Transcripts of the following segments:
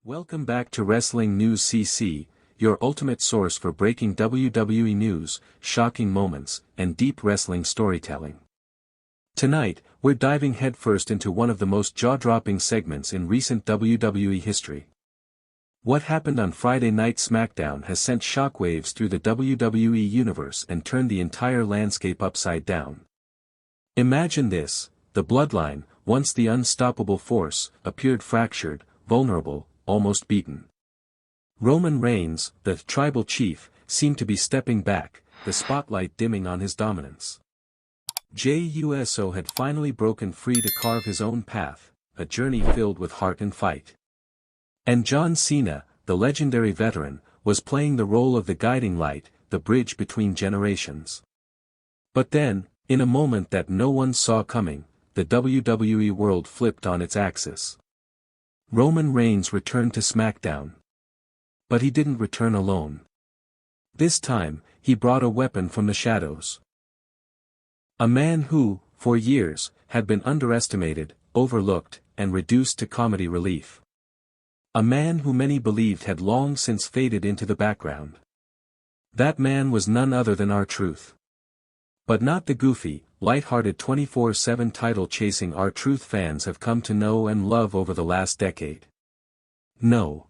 Welcome back to Wrestling News CC, your ultimate source for breaking WWE news, shocking moments, and deep wrestling storytelling. Tonight, we're diving headfirst into one of the most jaw-dropping segments in recent WWE history. What happened on Friday Night SmackDown has sent shockwaves through the WWE Universe and turned the entire landscape upside down. Imagine this: the Bloodline, once the unstoppable force, appeared fractured, vulnerable, almost beaten. Roman Reigns, the tribal chief, seemed to be stepping back, the spotlight dimming on his dominance. Jey Uso had finally broken free to carve his own path, a journey filled with heart and fight. And John Cena, the legendary veteran, was playing the role of the guiding light, the bridge between generations. But then, in a moment that no one saw coming, the WWE world flipped on its axis. Roman Reigns returned to SmackDown. But he didn't return alone. This time, he brought a weapon from the shadows. A man who, for years, had been underestimated, overlooked, and reduced to comedy relief. A man who many believed had long since faded into the background. That man was none other than R-Truth. But not the goofy, light-hearted 24/7 title-chasing R-Truth fans have come to know and love over the last decade. No.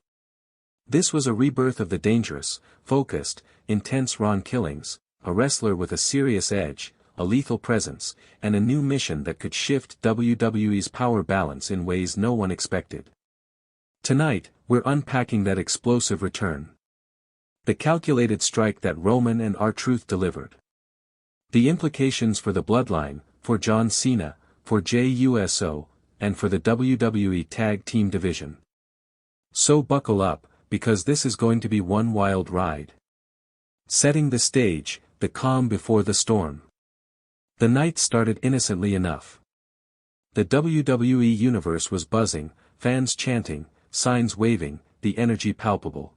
This was a rebirth of the dangerous, focused, intense Ron Killings, a wrestler with a serious edge, a lethal presence, and a new mission that could shift WWE's power balance in ways no one expected. Tonight, we're unpacking that explosive return. The calculated strike that Roman and R-Truth delivered. The implications for the Bloodline, for John Cena, for Jey Uso, and for the WWE Tag Team division. So buckle up, because this is going to be one wild ride. Setting the stage, the calm before the storm. The night started innocently enough. The WWE Universe was buzzing, fans chanting, signs waving, the energy palpable.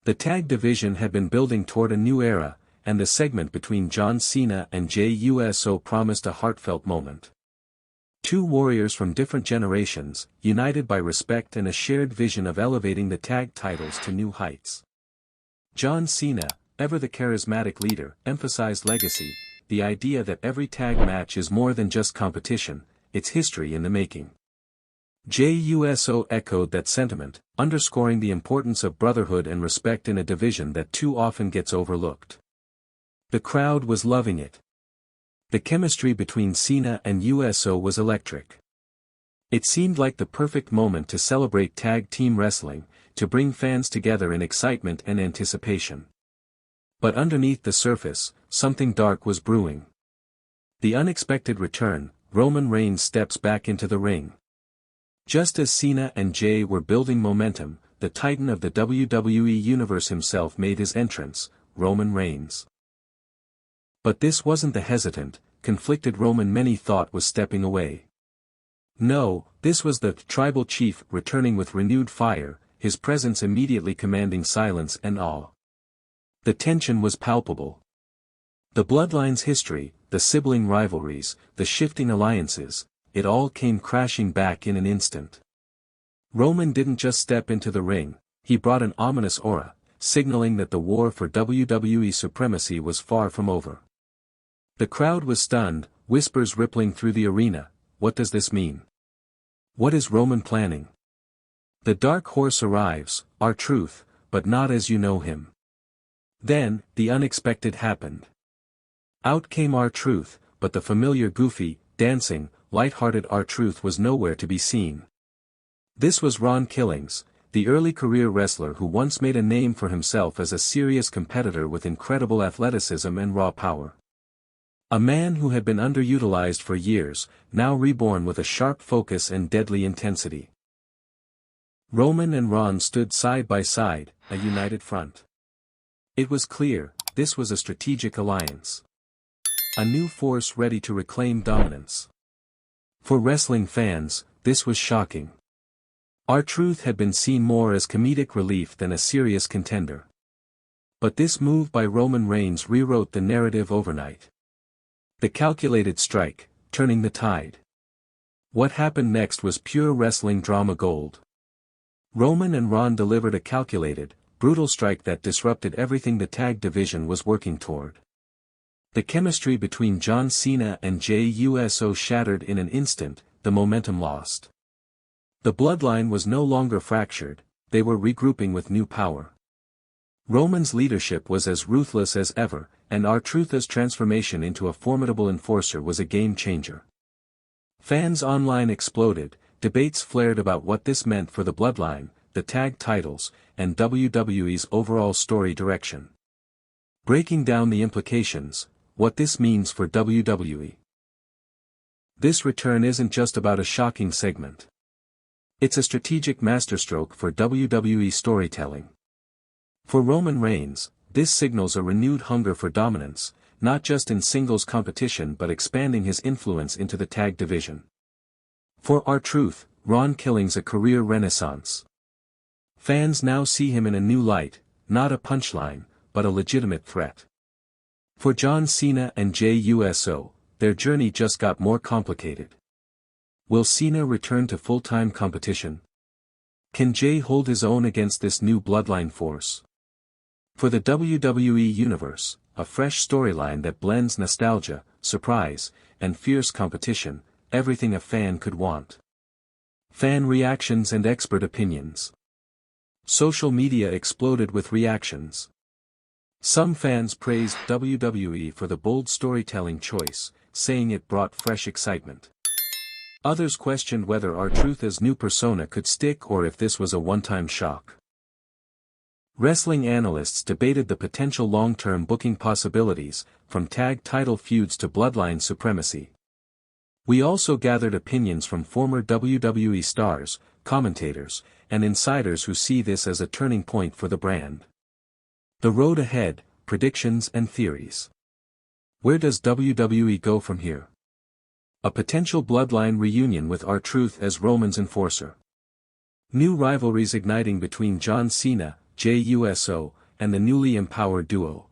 The tag division had been building toward a new era, and the segment between John Cena and Jey Uso promised a heartfelt moment. Two warriors from different generations, united by respect and a shared vision of elevating the tag titles to new heights. John Cena, ever the charismatic leader, emphasized legacy, the idea that every tag match is more than just competition, it's history in the making. Jey Uso echoed that sentiment, underscoring the importance of brotherhood and respect in a division that too often gets overlooked. The crowd was loving it. The chemistry between Cena and Uso was electric. It seemed like the perfect moment to celebrate tag team wrestling, to bring fans together in excitement and anticipation. But underneath the surface, something dark was brewing. The unexpected return: Roman Reigns steps back into the ring. Just as Cena and Jey were building momentum, the titan of the WWE Universe himself made his entrance, Roman Reigns. But this wasn't the hesitant, conflicted Roman many thought was stepping away. No, this was the tribal chief returning with renewed fire, his presence immediately commanding silence and awe. The tension was palpable. The Bloodline's history, the sibling rivalries, the shifting alliances, it all came crashing back in an instant. Roman didn't just step into the ring, he brought an ominous aura, signaling that the war for WWE supremacy was far from over. The crowd was stunned, whispers rippling through the arena. What does this mean? What is Roman planning? The dark horse arrives, R-Truth, but not as you know him. Then, the unexpected happened. Out came R-Truth, but the familiar goofy, dancing, light-hearted R-Truth was nowhere to be seen. This was Ron Killings, the early career wrestler who once made a name for himself as a serious competitor with incredible athleticism and raw power. A man who had been underutilized for years, now reborn with a sharp focus and deadly intensity. Roman and Ron stood side by side, a united front. It was clear, this was a strategic alliance. A new force ready to reclaim dominance. For wrestling fans, this was shocking. R-Truth had been seen more as comedic relief than a serious contender. But this move by Roman Reigns rewrote the narrative overnight. The calculated strike, turning the tide. What happened next was pure wrestling drama gold. Roman and Ron delivered a calculated, brutal strike that disrupted everything the tag division was working toward. The chemistry between John Cena and Jey Uso shattered in an instant, the momentum lost. The bloodline was no longer fractured, they were regrouping with new power. Roman's leadership was as ruthless as ever, and R-Truth's transformation into a formidable enforcer was a game-changer. Fans online exploded, debates flared about what this meant for the bloodline, the tag titles, and WWE's overall story direction. Breaking down the implications, what this means for WWE. This return isn't just about a shocking segment. It's a strategic masterstroke for WWE storytelling. For Roman Reigns, this signals a renewed hunger for dominance, not just in singles competition but expanding his influence into the tag division. For R-Truth, Ron Killing's a career renaissance. Fans now see him in a new light, not a punchline, but a legitimate threat. For John Cena and Jey Uso, their journey just got more complicated. Will Cena return to full-time competition? Can Jey hold his own against this new bloodline force? For the WWE Universe, a fresh storyline that blends nostalgia, surprise, and fierce competition, everything a fan could want. Fan reactions and expert opinions. Social media exploded with reactions. Some fans praised WWE for the bold storytelling choice, saying it brought fresh excitement. Others questioned whether R-Truth's new persona could stick or if this was a one-time shock. Wrestling analysts debated the potential long-term booking possibilities, from tag title feuds to bloodline supremacy. We also gathered opinions from former WWE stars, commentators, and insiders who see this as a turning point for the brand. The road ahead, predictions and theories. Where does WWE go from here? A potential bloodline reunion with R-Truth as Roman's enforcer. New rivalries igniting between John Cena, Jey Uso, and the newly empowered duo.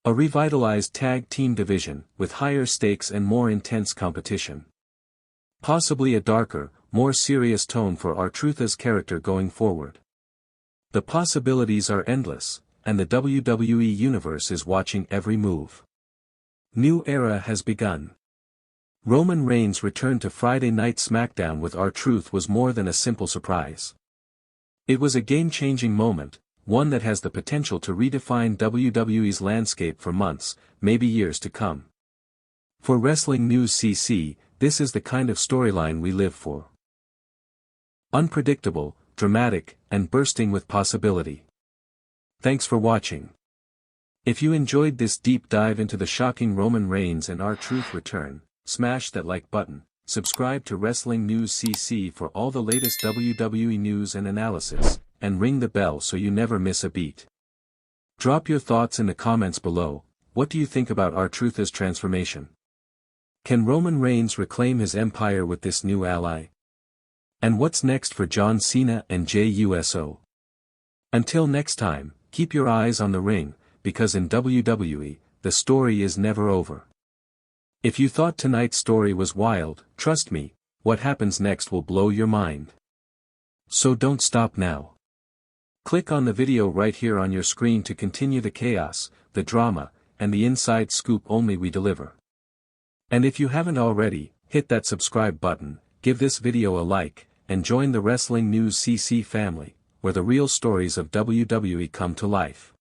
A revitalized tag team division, with higher stakes and more intense competition. Possibly a darker, more serious tone for R-Truth's character going forward. The possibilities are endless, and the WWE Universe is watching every move. New era has begun. Roman Reigns' return to Friday Night SmackDown with R-Truth was more than a simple surprise. It was a game-changing moment, one that has the potential to redefine WWE's landscape for months, maybe years to come. For Wrestling News CC, this is the kind of storyline we live for. Unpredictable, dramatic, and bursting with possibility. Thanks for watching. If you enjoyed this deep dive into the shocking Roman Reigns and R-Truth return, smash that like button, subscribe to Wrestling News CC for all the latest WWE news and analysis, and ring the bell so you never miss a beat. Drop your thoughts in the comments below. What do you think about R-Truth's transformation? Can Roman Reigns reclaim his empire with this new ally? And what's next for John Cena and Jey Uso? Until next time, keep your eyes on the ring, because in WWE, the story is never over. If you thought tonight's story was wild, trust me, what happens next will blow your mind. So don't stop now. Click on the video right here on your screen to continue the chaos, the drama, and the inside scoop only we deliver. And if you haven't already, hit that subscribe button, give this video a like, and join the Wrestling News CC family, where the real stories of WWE come to life.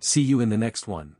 See you in the next one.